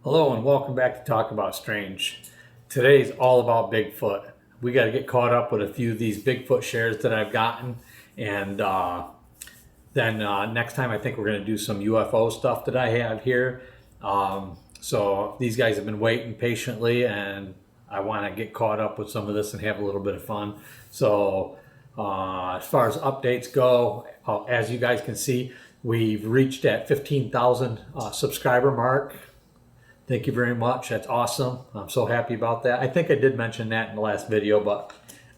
Hello and welcome back to Talk About Strange. Today's all about Bigfoot. We got to get caught up with a few of these Bigfoot shares that I've gotten, and then next time I think we're going to do some UFO stuff that I have here. So these guys have been waiting patiently, and I want to get caught up with some of this and have a little bit of fun. So as far as updates go, as you guys can see, we've reached that 15,000 subscriber mark. Thank you very much. That's awesome. I'm so happy about that. I think I did mention that in the last video, but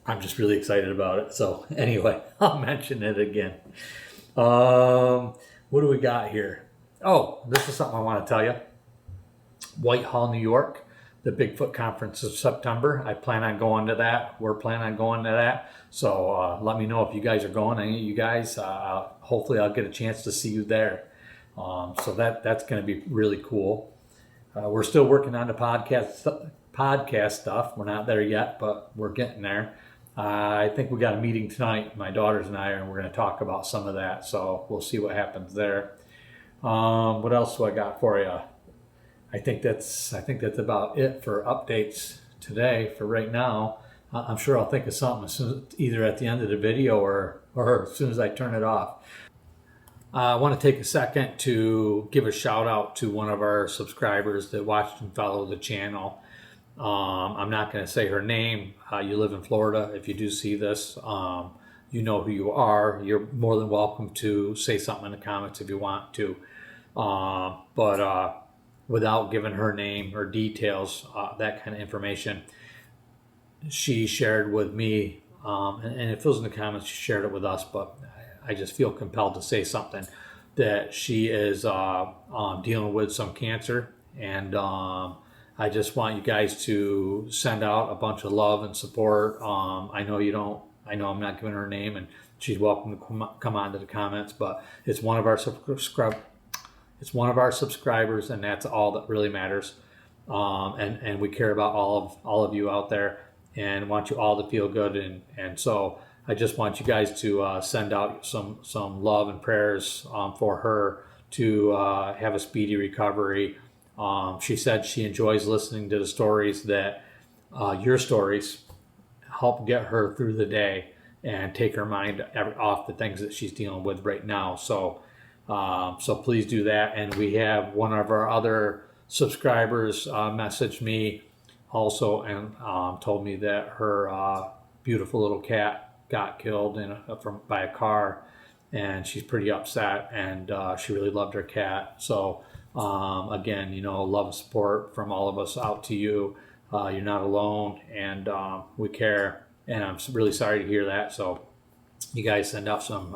I'm just really excited about it. So anyway, I'll mention it again. What do we got here? Oh, this is something I want to tell you. Whitehall, New York, the Bigfoot conference is September. I plan on going to that. We're planning on going to that. So let me know if you guys are going. Any of you guys, hopefully I'll get a chance to see you there. So that's going to be really cool. We're still working on the podcast stuff. We're not there yet, but we're getting there. I think we got a meeting tonight, my daughters and I, and we're going to talk about some of that. So we'll see what happens there. What else do I got for you? I think that's about it for updates today for right now. I'm sure I'll think of something either at the end of the video or as soon as I turn it off. I want to take a second to give a shout out to one of our subscribers that watched and followed the channel. I'm not going to say her name. You live in Florida. If you do see this, you know who you are. You're more than welcome to say something in the comments if you want to. But without giving her name or details, that kind of information, she shared with me, and if it was in the comments, she shared it with us, but I just feel compelled to say something, that she is dealing with some cancer, and I just want you guys to send out a bunch of love and support. I know I'm not giving her name, and she's welcome to come on to the comments, but it's one of our subscribers, and that's all that really matters. And we care about all of you out there, and want you all to feel good, and so I just want you guys to send out some love and prayers for her to have a speedy recovery. She said she enjoys listening to the stories that your stories help get her through the day and take her mind off the things that she's dealing with right now. So please do that. And we have one of our other subscribers messaged me also and told me that her beautiful little cat got killed by a car, and she's pretty upset, and she really loved her cat. So again, love and support from all of us out to you. You're not alone, and we care, and I'm really sorry to hear that. So you guys send out some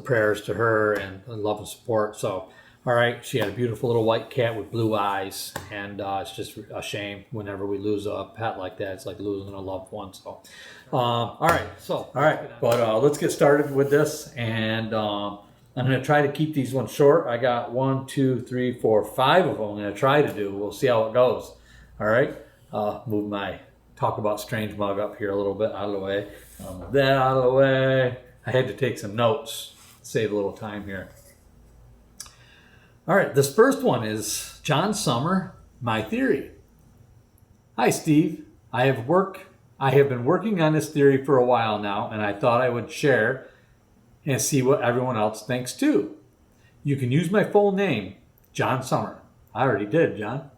prayers to her and love and support. So all right, she had a beautiful little white cat with blue eyes, and it's just a shame whenever we lose a pet like that. It's like losing a loved one. So, all right, but let's get started with this, and I'm going to try to keep these ones short. I got 1, 2, 3, 4, 5 of them I'm going to try to do. We'll see how it goes. All right, move my Talk About Strange mug up here a little bit out of the way. That out of the way. I had to take some notes, save a little time here. All right, this first one is John Summer, My Theory. Hi, Steve. I have been working on this theory for a while now, and I thought I would share and see what everyone else thinks too. You can use my full name, John Summer. I already did, John.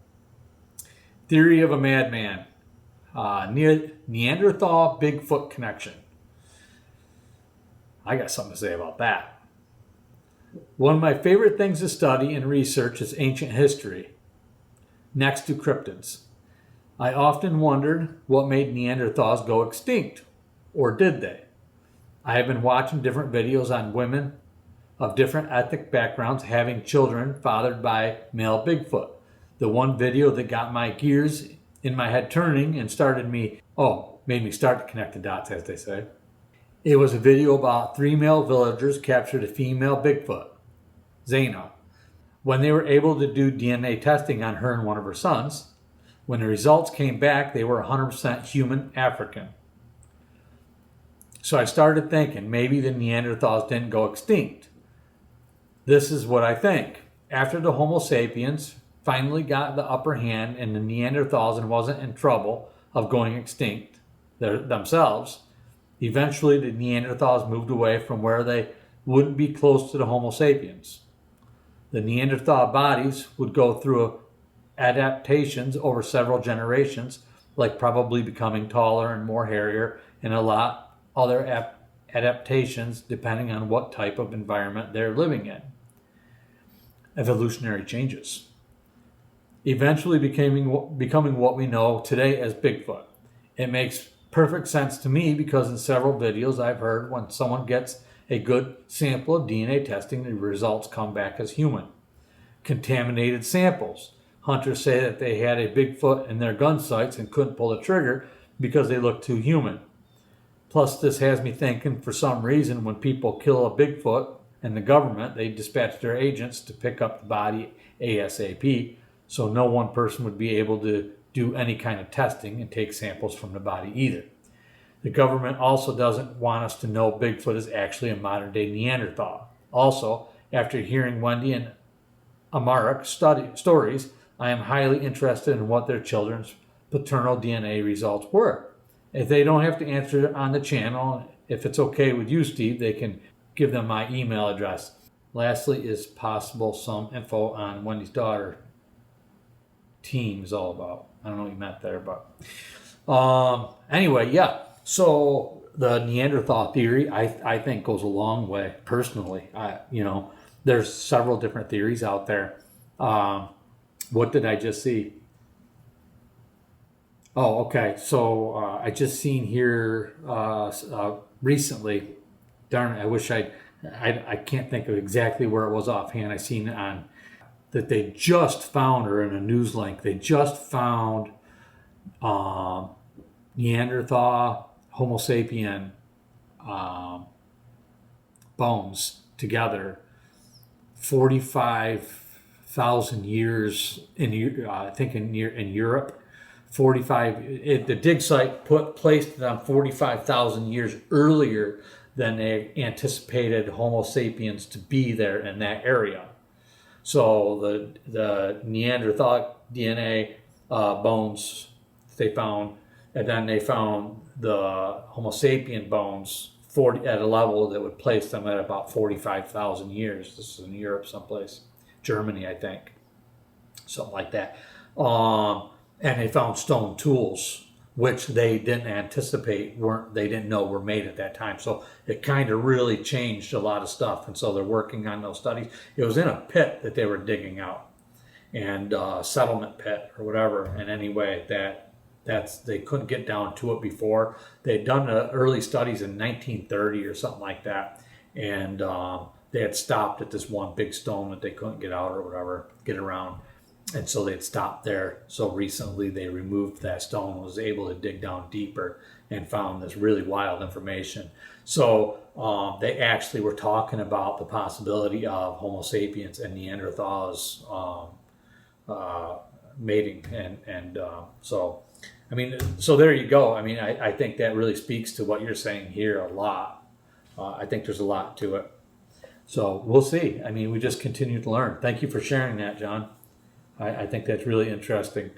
Theory of a madman. Neanderthal Bigfoot connection. I got something to say about that. One of my favorite things to study and research is ancient history, next to cryptids. I often wondered what made Neanderthals go extinct, or did they? I have been watching different videos on women of different ethnic backgrounds having children fathered by male Bigfoot. The one video that got my gears in my head turning and made me start to connect the dots, as they say. It was a video about 3 male villagers captured a female Bigfoot, Zana. When they were able to do DNA testing on her and one of her sons, when the results came back, they were 100% human African. So I started thinking maybe the Neanderthals didn't go extinct. This is what I think. After the Homo sapiens finally got the upper hand in the Neanderthals and wasn't in trouble of going extinct themselves, eventually the Neanderthals moved away from where they wouldn't be close to the Homo sapiens. The Neanderthal bodies would go through adaptations over several generations, like probably becoming taller and more hairier, and a lot other adaptations depending on what type of environment they're living in. Evolutionary changes. Eventually becoming what we know today as Bigfoot. It makes perfect sense to me because in several videos I've heard when someone gets a good sample of DNA testing, the results come back as human. Contaminated samples. Hunters say that they had a Bigfoot in their gun sights and couldn't pull the trigger because they looked too human. Plus, this has me thinking for some reason when people kill a Bigfoot and the government, they dispatch their agents to pick up the body ASAP, so no one person would be able to do any kind of testing and take samples from the body either. The government also doesn't want us to know Bigfoot is actually a modern-day Neanderthal. Also, after hearing Wendy and Amarek's stories, I am highly interested in what their children's paternal DNA results were. If they don't have to answer it on the channel, if it's okay with you, Steve, they can give them my email address. Lastly, is possible some info on Wendy's daughter team is all about. I don't know what you meant there, but anyway, yeah. So the Neanderthal theory, I think, goes a long way. Personally, there's several different theories out there. What did I just see? Oh, okay. So I just seen here recently. Darn it! I wish I can't think of exactly where it was offhand. I seen it on that they just found, or in a news link, they just found Neanderthal, Homo sapien bones together 45,000 years I think in Europe. 45. The dig site placed it on 45,000 years earlier than they anticipated Homo sapiens to be there in that area. So the Neanderthal DNA bones they found, and then they found the Homo sapien bones at a level that would place them at about 45,000 years. This is in Europe someplace, Germany, I think, something like that. And they found stone tools, which they didn't anticipate they didn't know were made at that time. So it kind of really changed a lot of stuff. And so they're working on those studies. It was in a pit that they were digging out, and settlement pit or whatever. And anyway, they couldn't get down to it before. They'd done early studies in 1930 or something like that, and they had stopped at this one big stone that they couldn't get out or whatever, get around. And so they'd stopped there. So recently they removed that stone and was able to dig down deeper and found this really wild information. So they actually were talking about the possibility of Homo sapiens and Neanderthals mating. And so, I mean, so there you go. I mean, I think that really speaks to what you're saying here a lot. I think there's a lot to it. So we'll see. I mean, we just continue to learn. Thank you for sharing that, John. I think that's really interesting.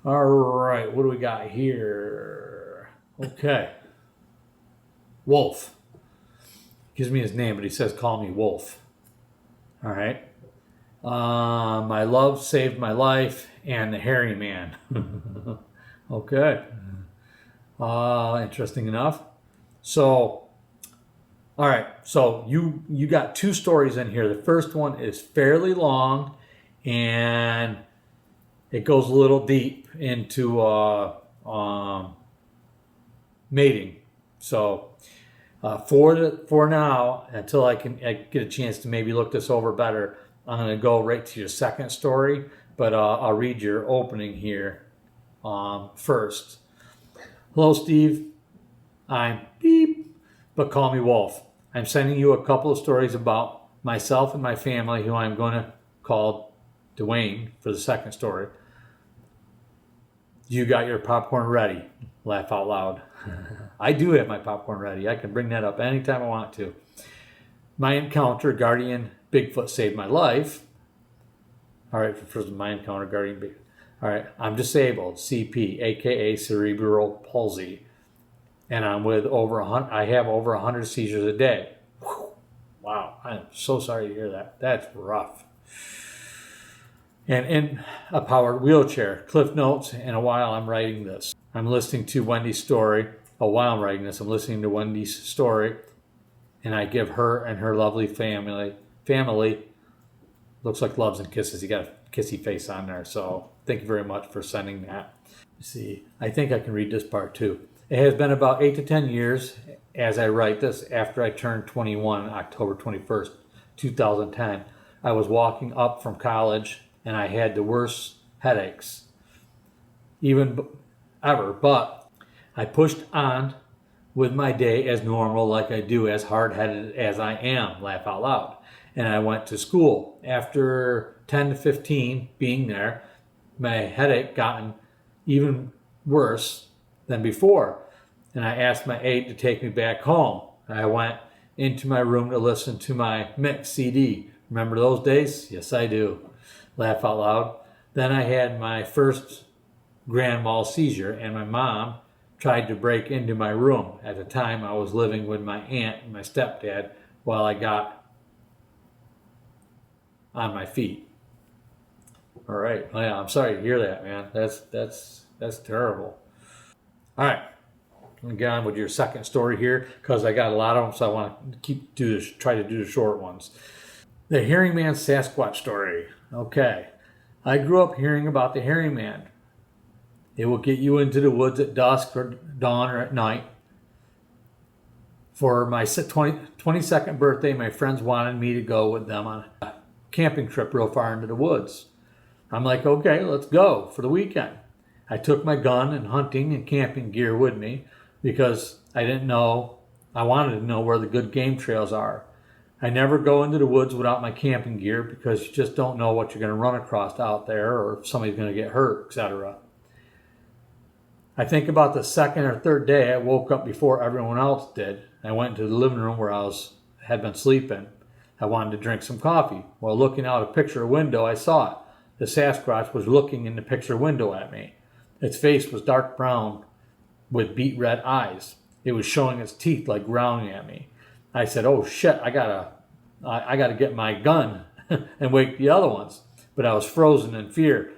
All right, what do we got here? Okay. Wolf. Gives me his name, but he says, call me Wolf. All right. My love saved my life, and the hairy man. Okay. Interesting enough. So, all right. So you got two stories in here. The first one is fairly long, and it goes a little deep into mating. So for now, until I get a chance to maybe look this over better, I'm going to go right to your second story. But I'll read your opening here first. Hello, Steve. I'm beep, but call me Wolf. I'm sending you a couple of stories about myself and my family, who I'm going to call Dwayne for the second story. You got your popcorn ready? Laugh out loud. I do have my popcorn ready. I can bring that up anytime I want to. My encounter, guardian Bigfoot saved my life. All right, for my encounter regarding Bigfoot. All right, I'm disabled, CP, aka cerebral palsy, and I'm with over 100. I have over 100 seizures a day. Whew. Wow, I'm so sorry to hear that. That's rough. And in a powered wheelchair. Cliff notes, and a while I'm writing this. I'm listening to Wendy's story. While I'm writing this, I'm listening to Wendy's story, and I give her and her lovely family, looks like loves and kisses. You got a kissy face on there, so thank you very much for sending that. Let's see, I think I can read this part too. It has been about 8 to 10 years as I write this after I turned 21, October 21st, 2010. I was walking up from college and I had the worst headaches ever, but I pushed on with my day as normal, like I do, as hard-headed as I am, laugh out loud. And I went to school. After 10 to 15 being there, my headache gotten even worse than before. And I asked my aide to take me back home. I went into my room to listen to my mix CD. Remember those days? Yes, I do. Laugh out loud. Then I had my first grand mal seizure, and my mom tried to break into my room. At the time, I was living with my aunt and my stepdad while I got on my feet. All right. Oh, yeah, I'm sorry to hear that, man. That's terrible. All right. I'm going to get on with your second story here because I got a lot of them, so I want to try to do the short ones. The Hairy Man Sasquatch story. Okay. I grew up hearing about the Hairy Man. It will get you into the woods at dusk or dawn or at night. For my 22nd birthday, my friends wanted me to go with them on a camping trip real far into the woods. I'm like, okay, let's go for the weekend. I took my gun and hunting and camping gear with me because I wanted to know where the good game trails are. I never go into the woods without my camping gear because you just don't know what you're going to run across out there or if somebody's going to get hurt, etc. I think about the second or third day, I woke up before everyone else did. I went into the living room where had been sleeping. I wanted to drink some coffee. While looking out a picture window, I saw it. The Sasquatch was looking in the picture window at me. Its face was dark brown with beet red eyes. It was showing its teeth like growling at me. I said, "Oh shit, I gotta get my gun and wake the other ones." But I was frozen in fear.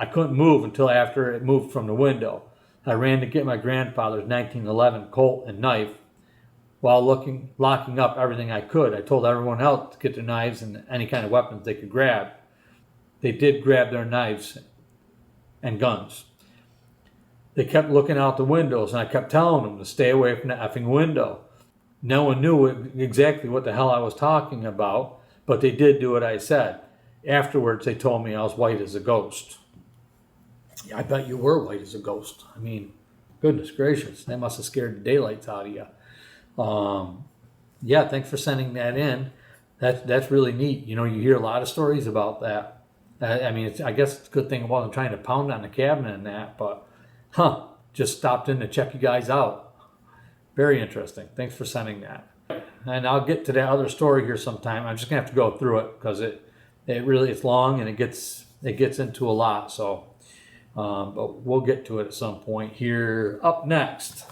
I couldn't move until after it moved from the window. I ran to get my grandfather's 1911 Colt and knife. While locking up everything I could, I told everyone else to get their knives and any kind of weapons they could grab. They did grab their knives and guns. They kept looking out the windows, and I kept telling them to stay away from the effing window. No one knew exactly what the hell I was talking about, but they did do what I said. Afterwards, they told me I was white as a ghost. I bet you were white as a ghost. I mean, goodness gracious, that must have scared the daylights out of you. Yeah, thanks for sending that in. That's really neat. You hear a lot of stories about that. I mean, I guess it's a good thing I wasn't trying to pound on the cabinet and that, but just stopped in to check you guys out. Very interesting. Thanks for sending that. And I'll get to that other story here sometime. I'm just gonna have to go through it because it's long and it gets into a lot. So, but we'll get to it at some point here. Up next,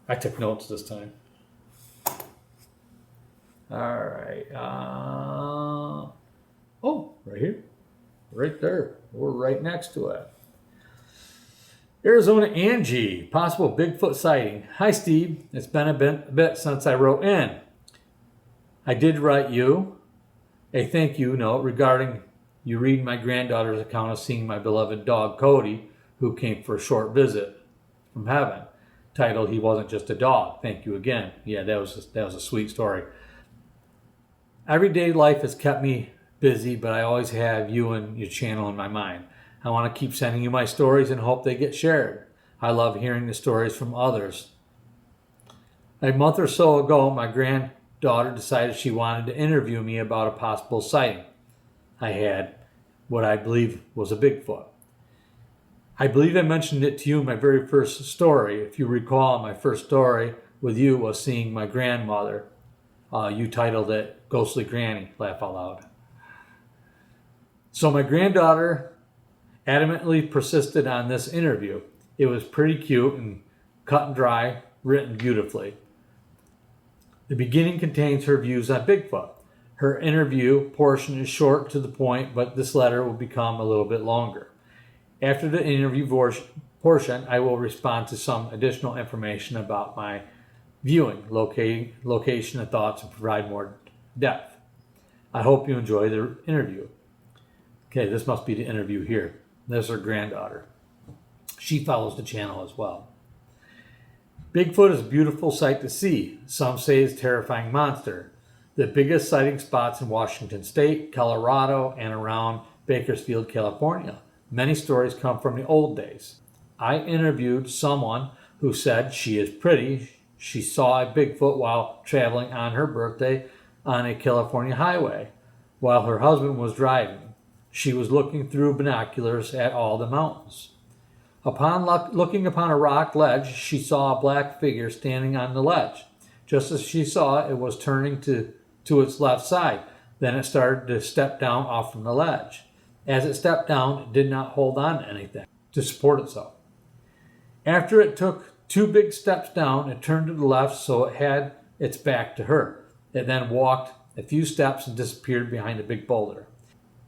I took notes this time. All right. Right here, right there. We're right next to it. Arizona Angie, possible Bigfoot sighting. Hi, Steve. It's been a bit since I wrote in. I did write you a thank you note regarding you reading my granddaughter's account of seeing my beloved dog, Cody, who came for a short visit from heaven, titled He Wasn't Just a Dog. Thank you again. Yeah, that was a sweet story. Everyday life has kept me busy, but I always have you and your channel in my mind. I want to keep sending you my stories and hope they get shared. I love hearing the stories from others. A month or so ago, my granddaughter decided she wanted to interview me about a possible sighting I had, what I believe was a Bigfoot. I believe I mentioned it to you in my very first story. If you recall, my first story with you was seeing my grandmother. You titled it Ghostly Granny, laugh out loud. So my granddaughter adamantly persisted on this interview. It was pretty cute and cut and dry, written beautifully. The beginning contains her views on Bigfoot. Her interview portion is short to the point, but this letter will become a little bit longer. After the interview portion, I will respond to some additional information about my viewing, location, and thoughts, and provide more depth. I hope you enjoy the interview. Okay, this must be the interview here. This is her granddaughter. She follows the channel as well. Bigfoot is a beautiful sight to see. Some say it's a terrifying monster. The biggest sighting spots in Washington State, Colorado, and around Bakersfield, California. Many stories come from the old days. I interviewed someone who said she is pretty. She saw a Bigfoot while traveling on her birthday on a California highway while her husband was driving. She was looking through binoculars at all the mountains. Upon looking upon a rock ledge, she saw a black figure standing on the ledge. Just as she saw it was turning to its left side. Then it started to step down off from the ledge. As it stepped down, it did not hold on to anything to support itself. After it took 2 big steps down, it turned to the left so it had its back to her. It then walked a few steps and disappeared behind a big boulder.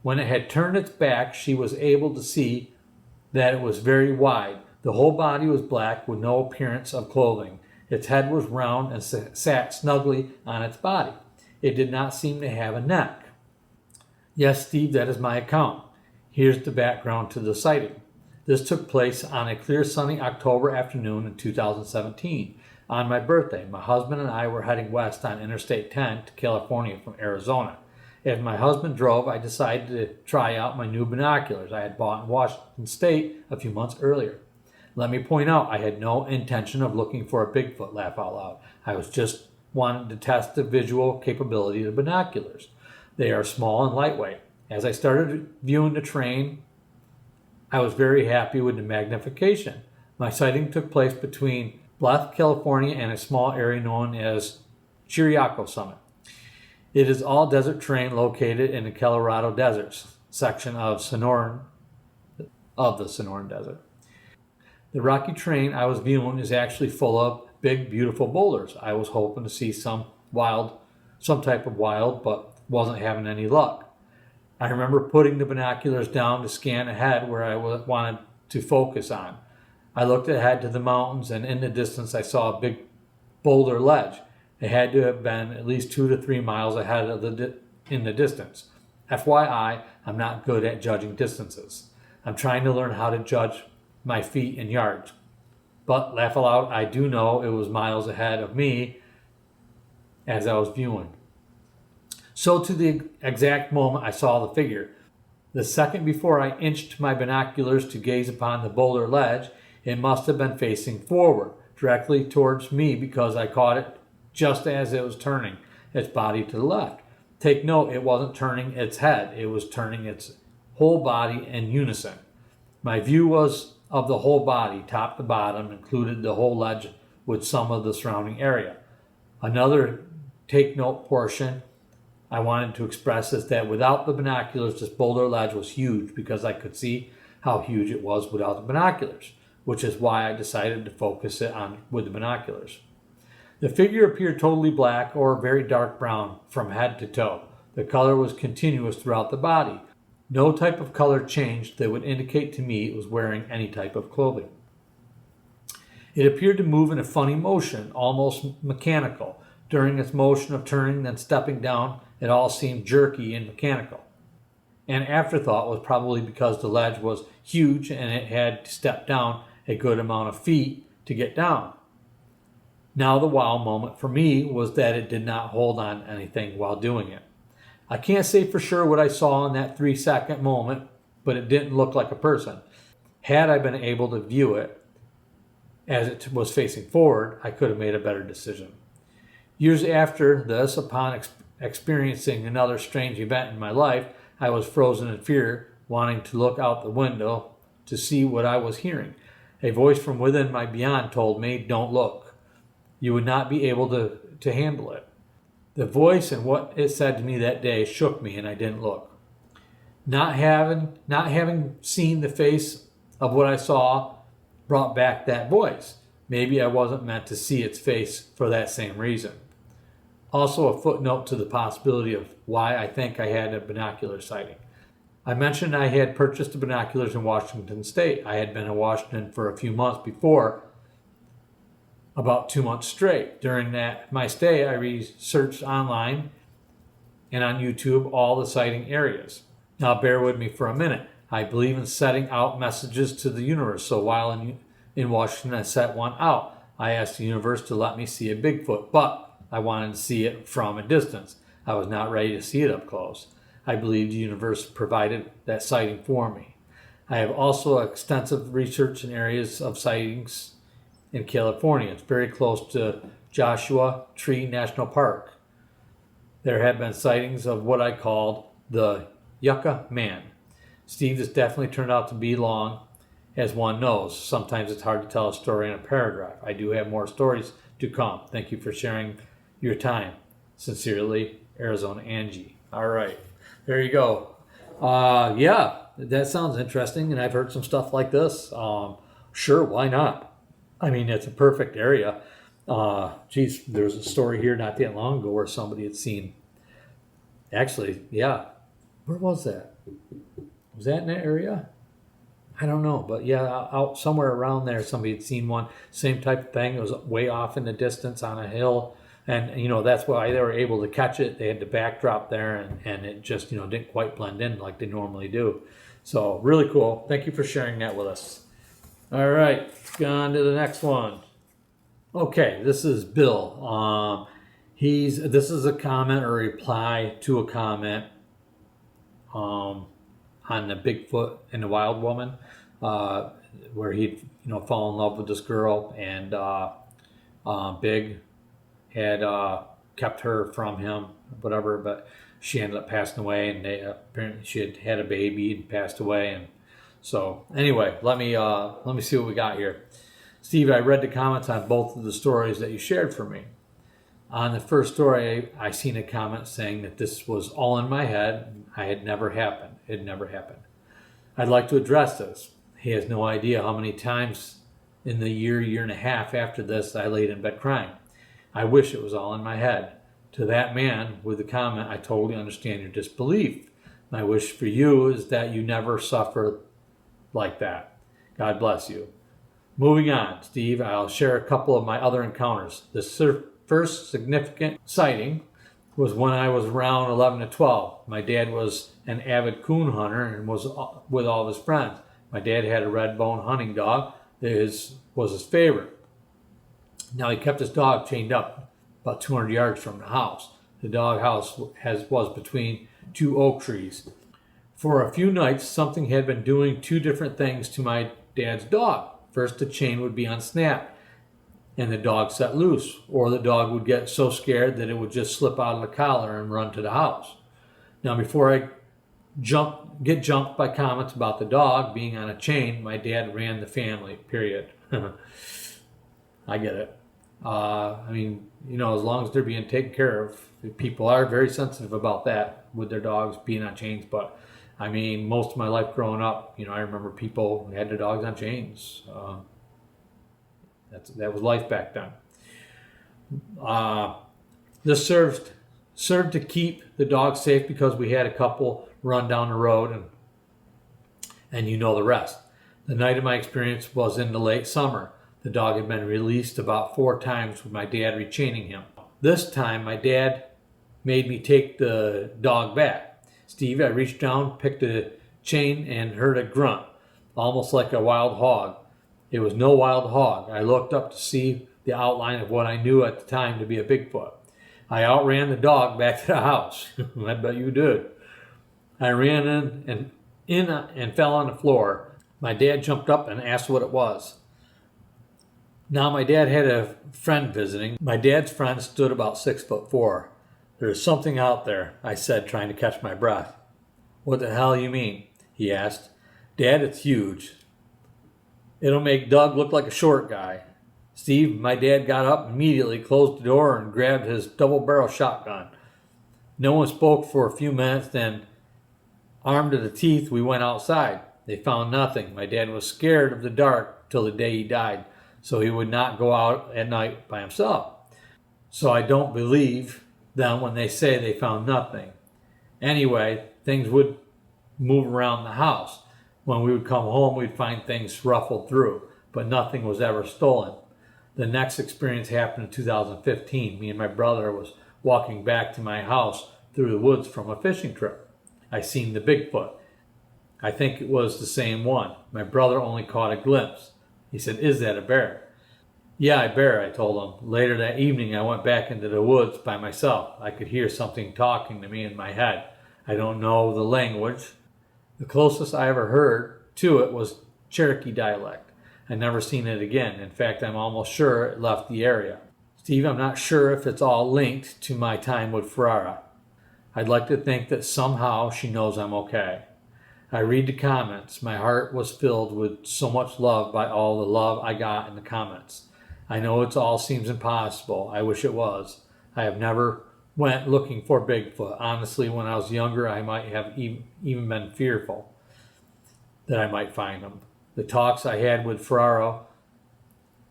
When it had turned its back, she was able to see that it was very wide. The whole body was black with no appearance of clothing. Its head was round and sat snugly on its body. It did not seem to have a neck. Yes, Steve, that is my account. Here's the background to the sighting. This took place on a clear sunny October afternoon in 2017. On my birthday, my husband and I were heading west on Interstate 10 to California from Arizona. As my husband drove, I decided to try out my new binoculars I had bought in Washington State a few months earlier. Let me point out, I had no intention of looking for a Bigfoot, laugh out loud. I was just wanting to test the visual capability of the binoculars. They are small and lightweight. As I started viewing the terrain, I was very happy with the magnification. My sighting took place between Blythe, California, and a small area known as Chiriaco Summit. It is all desert terrain located in the Colorado deserts section of the Sonoran Desert. The rocky terrain I was viewing is actually full of big, beautiful boulders. I was hoping to see some type of wild, but wasn't having any luck. I remember putting the binoculars down to scan ahead where I wanted to focus on. I looked ahead to the mountains, and in the distance I saw a big boulder ledge. It had to have been at least 2 to 3 miles ahead of in the distance. FYI, I'm not good at judging distances. I'm trying to learn how to judge my feet in yards. But laugh aloud, I do know it was miles ahead of me as I was viewing. So to the exact moment I saw the figure. The second before I inched my binoculars to gaze upon the boulder ledge, it must have been facing forward, directly towards me because I caught it just as it was turning its body to the left. Take note, it wasn't turning its head, it was turning its whole body in unison. My view was of the whole body, top to bottom, included the whole ledge with some of the surrounding area. Another take note portion I wanted to express is that without the binoculars, this boulder ledge was huge because I could see how huge it was without the binoculars, which is why I decided to focus it on with the binoculars. The figure appeared totally black or very dark brown from head to toe. The color was continuous throughout the body. No type of color changed that would indicate to me it was wearing any type of clothing. It appeared to move in a funny motion, almost mechanical. During its motion of turning then stepping down, it all seemed jerky and mechanical. An afterthought was probably because the ledge was huge and it had to step down a good amount of feet to get down. Now the wow moment for me was that it did not hold on to anything while doing it. I can't say for sure what I saw in that 3-second moment, but it didn't look like a person. Had I been able to view it as it was facing forward, I could have made a better decision. Years after this, upon experiencing another strange event in my life, I was frozen in fear, wanting to look out the window to see what I was hearing. A voice from within my beyond told me, "Don't look. You would not be able to handle it." The voice and what it said to me that day shook me, and I didn't look. Not having seen the face of what I saw brought back that voice. Maybe I wasn't meant to see its face for that same reason. Also, a footnote to the possibility of why I think I had a binocular sighting. I mentioned I had purchased the binoculars in Washington State. I had been in Washington for a few months before, about 2 months straight. During my stay, I researched online and on YouTube all the sighting areas. Now, bear with me for a minute. I believe in setting out messages to the universe. So while in Washington, I set one out. I asked the universe to let me see a Bigfoot, but I wanted to see it from a distance. I was not ready to see it up close. I believe the universe provided that sighting for me. I have also extensive research in areas of sightings in California. It's very close to Joshua Tree National Park. There have been sightings of what I called the Yucca Man. Steve, this definitely turned out to be long, as one knows. Sometimes it's hard to tell a story in a paragraph. I do have more stories to come. Thank you for sharing your time. Sincerely, Arizona Angie. All right, there you go. Yeah, that sounds interesting, and I've heard some stuff like this. Sure, why not? I mean, it's a perfect area. Geez, there was a story here not that long ago where somebody had seen. Actually, yeah, where was that? Was that in that area? I don't know, but yeah, out somewhere around there, somebody had seen one. Same type of thing. It was way off in the distance on a hill, and that's why they were able to catch it. They had the backdrop there, and it just didn't quite blend in like they normally do. So really cool. Thank you for sharing that with us. All right, let's go on to the next one. Okay, this is Bill. This is a comment or reply to a comment on the Bigfoot and the Wild Woman, where he'd fall in love with this girl, and Big had kept her from him, whatever. But she ended up passing away, and apparently she had a baby and passed away. And so anyway, let me see what we got here. Steve, I read the comments on both of the stories that you shared for me. On the first story, I seen a comment saying that this was all in my head. It had never happened. I'd like to address this. He has no idea how many times in the year and a half after this I laid in bed crying. I wish it was all in my head. To that man with the comment, I totally understand your disbelief. My wish for you is that you never suffer like that. God bless you. Moving on, Steve, I'll share a couple of my other encounters. The first significant sighting was when I was around 11 to 12. My dad was an avid coon hunter and was with all of his friends. My dad had a red bone hunting dog that was his favorite. Now, he kept his dog chained up about 200 yards from the house. The dog house was between two oak trees. For a few nights, something had been doing two different things to my dad's dog. First, the chain would be unsnapped and the dog set loose, or the dog would get so scared that it would just slip out of the collar and run to the house. Now, before I get jumped by comments about the dog being on a chain, my dad ran the family, period. I get it. I mean, as long as they're being taken care of, people are very sensitive about that with their dogs being on chains. But I mean, most of my life growing up, I remember people who had their dogs on chains. That was life back then. This served to keep the dog safe because we had a couple run down the road, and the rest. The night of my experience was in the late summer. The dog had been released about 4 times with my dad retaining him. This time, my dad made me take the dog back. Steve, I reached down, picked a chain, and heard a grunt, almost like a wild hog. It was no wild hog. I looked up to see the outline of what I knew at the time to be a Bigfoot. I outran the dog back to the house. I bet you did. I ran in and fell on the floor. My dad jumped up and asked what it was. Now, my dad had a friend visiting. My dad's friend stood about 6'4". There's something out there, I said, trying to catch my breath. What the hell you mean? He asked. Dad, it's huge. It'll make Doug look like a short guy. Steve, my dad got up immediately, closed the door, and grabbed his double-barrel shotgun. No one spoke for a few minutes, then Armed to the teeth, we went outside. They found nothing. My dad was scared of the dark till the day he died, so he would not go out at night by himself. So I don't believe them when they say they found nothing. Anyway, things would move around the house. When we would come home, we'd find things ruffled through, but nothing was ever stolen. The next experience happened in 2015. Me and my brother was walking back to my house through the woods from a fishing trip. I seen the Bigfoot. I think it was the same one. My brother only caught a glimpse. He said, "Is that a bear?" "Yeah, a bear," I told him. Later that evening, I went back into the woods by myself. I could hear something talking to me in my head. I don't know the language. The closest I ever heard to it was Cherokee dialect. I never seen it again. In fact, I'm almost sure it left the area. Steve, I'm not sure if it's all linked to my time with Ferrara. I'd like to think that somehow she knows I'm okay. I read the comments. My heart was filled with so much love by all the love I got in the comments. I know it all seems impossible. I wish it was. I have never went looking for Bigfoot. Honestly, when I was younger, I might have even been fearful that I might find him. The talks I had with Ferraro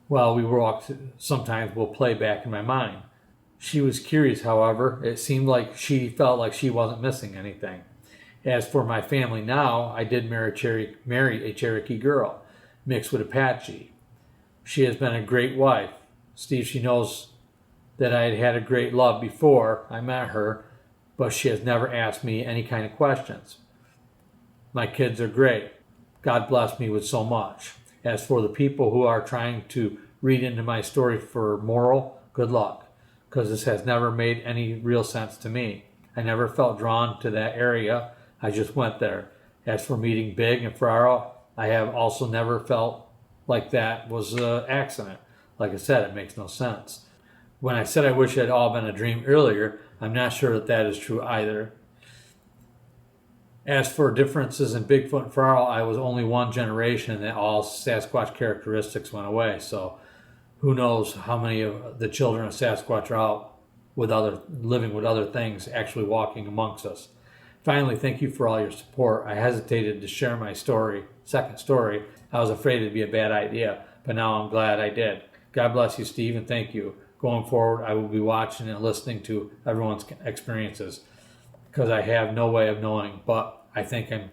while we walked sometimes will play back in my mind. She was curious, however. It seemed like she felt like she wasn't missing anything. As for my family now, I did marry a Cherokee girl, mixed with Apache. She has been a great wife. Steve, she knows that I had a great love before I met her, but she has never asked me any kind of questions. My kids are great. God bless me with so much. As for the people who are trying to read into my story for moral, good luck, because this has never made any real sense to me. I never felt drawn to that area. I just went there. As for meeting Big and Ferraro, I have also never felt like that was an accident. Like I said, it makes no sense. When I said I wish it had all been a dream earlier, I'm not sure that that is true either. As for differences in Bigfoot and Ferraro, I was only one generation and all Sasquatch characteristics went away. So who knows how many of the children of Sasquatch are out living with other things, actually walking amongst us. Finally, thank you for all your support. I hesitated to share my second story. I was afraid it'd be a bad idea, but now I'm glad I did. God bless you, Steve, and thank you. Going forward, I will be watching and listening to everyone's experiences because I have no way of knowing, but I think I'm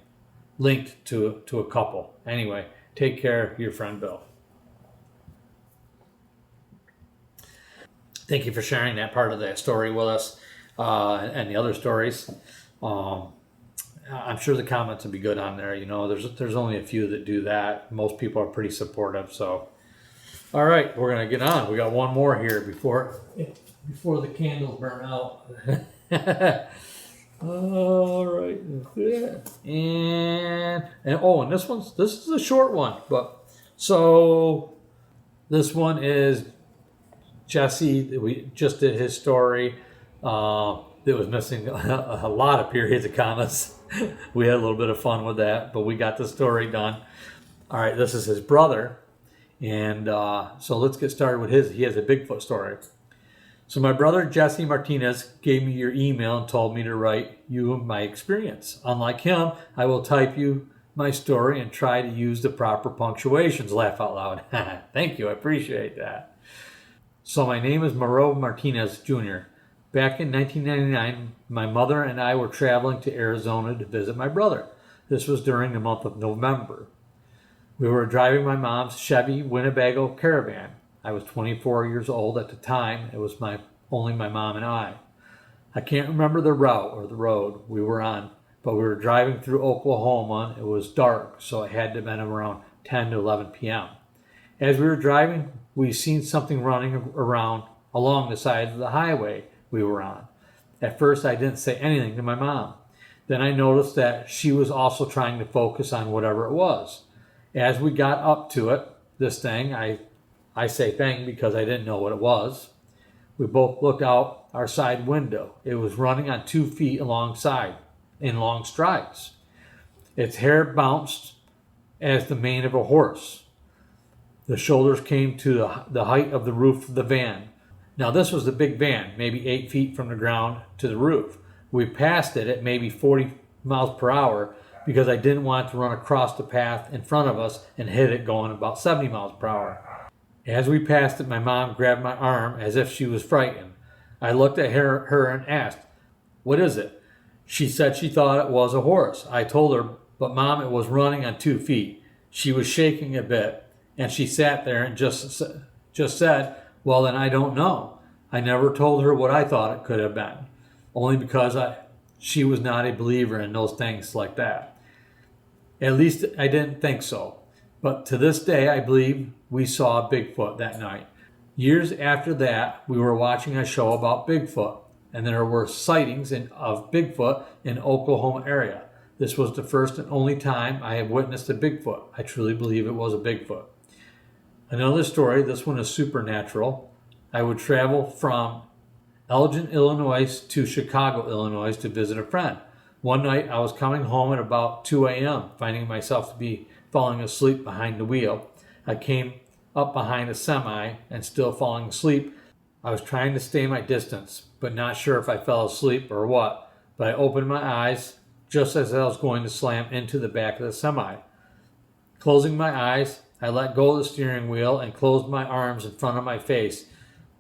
linked to a couple. Anyway, take care, your friend Bill. Thank you for sharing that part of that story with us and the other stories. I'm sure the comments will be good on there. You know, there's only a few that do that. Most people are pretty supportive. So, all right, we're gonna get on. We got one more here before the candles burn out. All right, and this is a short one, but so this one is Jesse. We just did his story. It was missing a lot of periods of commas. We had a little bit of fun with that, but we got the story done. All right, this is his brother. And so let's get started with he has a Bigfoot story. So my brother, Jesse Martinez, gave me your email and told me to write you my experience. Unlike him, I will type you my story and try to use the proper punctuations. Laugh out loud. Thank you, I appreciate that. So my name is Moreau Martinez Jr. Back in 1999, my mother and I were traveling to Arizona to visit my brother. This was during the month of November. We were driving my mom's Chevy Winnebago Caravan. I was 24 years old at the time. It was only my mom and I. I can't remember the route or the road we were on, but we were driving through Oklahoma. It was dark, so it had to have been around 10 to 11 p.m. As we were driving, we seen something running around along the side of the highway we were on. At first, I didn't say anything to my mom. Then I noticed that she was also trying to focus on whatever it was. As we got up to it, this thing, I say thing because I didn't know what it was. We both looked out our side window. It was running on 2 feet alongside in long strides. Its hair bounced as the mane of a horse. The shoulders came to the height of the roof of the van. Now this was the big van, maybe 8 feet from the ground to the roof. We passed it at maybe 40 miles per hour because I didn't want to run across the path in front of us and hit it going about 70 miles per hour. As we passed it, my mom grabbed my arm as if she was frightened. I looked at her and asked, "What is it?" She said she thought it was a horse. I told her, "But Mom, it was running on 2 feet." She was shaking a bit, and she sat there and just said, "Well, then I don't know." I never told her what I thought it could have been, only because she was not a believer in those things like that. At least I didn't think so. But to this day, I believe we saw Bigfoot that night. Years after that, we were watching a show about Bigfoot, and there were sightings of Bigfoot in the Oklahoma area. This was the first and only time I have witnessed a Bigfoot. I truly believe it was a Bigfoot. Another story, this one is supernatural. I would travel from Elgin, Illinois to Chicago, Illinois to visit a friend. One night I was coming home at about 2 a.m., finding myself to be falling asleep behind the wheel. I came up behind a semi and still falling asleep. I was trying to stay my distance, but not sure if I fell asleep or what. But I opened my eyes just as I was going to slam into the back of the semi. Closing my eyes, I let go of the steering wheel and closed my arms in front of my face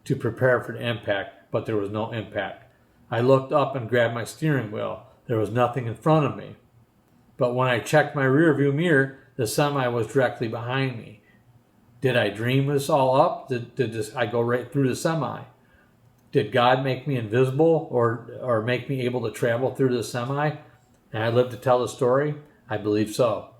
to prepare for the impact, but there was no impact. I looked up and grabbed my steering wheel. There was nothing in front of me. But when I checked my rearview mirror, the semi was directly behind me. Did I dream this all up? Did I go right through the semi? Did God make me invisible or make me able to travel through the semi? And I live to tell the story? I believe so.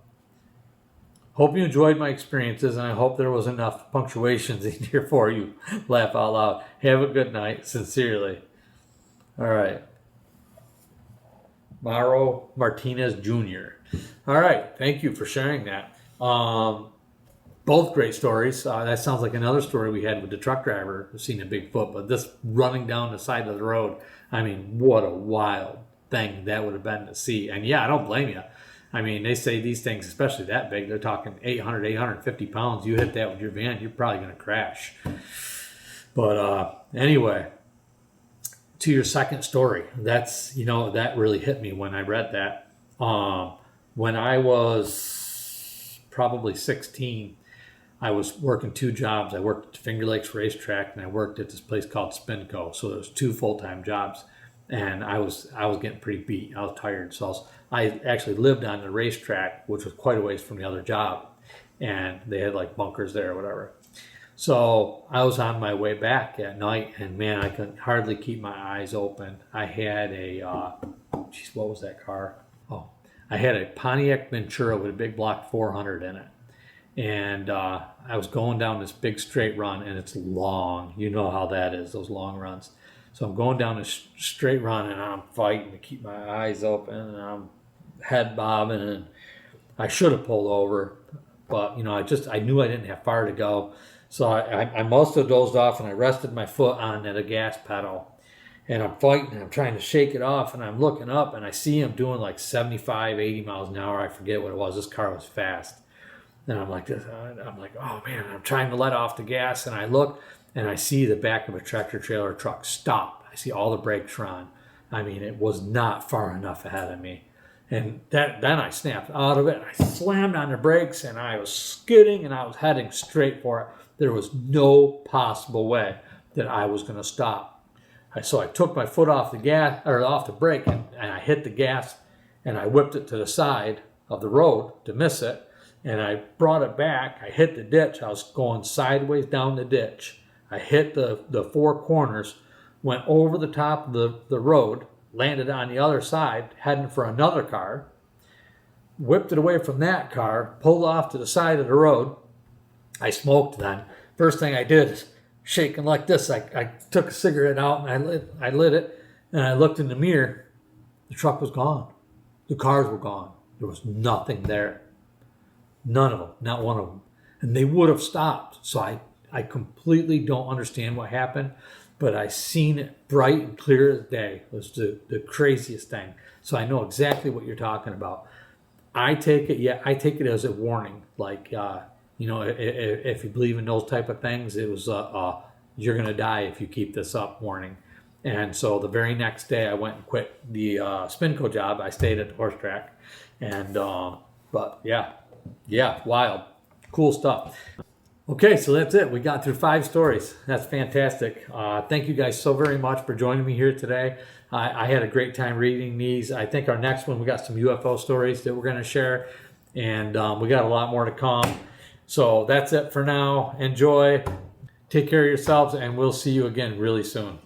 Hope you enjoyed my experiences, and I hope there was enough punctuations in here for you. Laugh out loud. Have a good night. Sincerely. All right. Mauro Martinez Jr. All right. Thank you for sharing that. Both great stories. That sounds like another story we had with the truck driver seeing a Bigfoot, but this running down the side of the road, I mean, what a wild thing that would have been to see. And yeah, I don't blame you. I mean, they say these things, especially that big, they're talking 850 pounds. You hit that with your van, you're probably going to crash. But anyway, to your second story, that's, that really hit me when I read that. When I was probably 16, I was working 2 jobs. I worked at Finger Lakes Racetrack, and I worked at this place called Spinco. So there was 2 full-time jobs, and I was getting pretty beat. I was tired, so I actually lived on the racetrack, which was quite a ways from the other job, and they had like bunkers there or whatever. So I was on my way back at night, and man, I could hardly keep my eyes open. I had what was that car? Oh, I had a Pontiac Ventura with a big block 400 in it. And I was going down this big straight run, and it's long. You know how that is, those long runs. So I'm going down this straight run, and I'm fighting to keep my eyes open, and I'm head bobbing, and I should have pulled over, but I knew I didn't have far to go. So I must have dozed off, and I rested my foot on the gas pedal, and I'm fighting, and I'm trying to shake it off, and I'm looking up, and I see him doing like 75, 80 miles an hour. I forget what it was. This car was fast. And I'm like, oh man, I'm trying to let off the gas, and I look, and I see the back of a tractor trailer truck stop. I see all the brakes are on. I mean, it was not far enough ahead of me. And then I snapped out of it. I slammed on the brakes, and I was skidding, and I was heading straight for it. There was no possible way that I was going to stop. So I took my foot off the gas, or off the brake, and I hit the gas, and I whipped it to the side of the road to miss it. And I brought it back. I hit the ditch. I was going sideways down the ditch. I hit the 4 corners, went over the top of the road, landed on the other side, heading for another car, whipped it away from that car, pulled off to the side of the road. I smoked then. First thing I did is shaking like this. I took a cigarette out, and I lit it, and I looked in the mirror. The truck was gone. The cars were gone. There was nothing there. None of them, not one of them. And they would have stopped. So I completely don't understand what happened, but I seen it bright and clear as day. It was the craziest thing. So I know exactly what you're talking about. I take it as a warning. Like, if you believe in those type of things, it was you're going to die if you keep this up warning. And so the very next day I went and quit the Spinco job. I stayed at the horse track. And, but yeah, wild, cool stuff. Okay, so that's it. We got through 5 stories. That's fantastic. Thank you guys so very much for joining me here today. I had a great time reading these. I think our next one, we got some UFO stories that we're going to share. And we got a lot more to come. So that's it for now. Enjoy. Take care of yourselves, and we'll see you again really soon.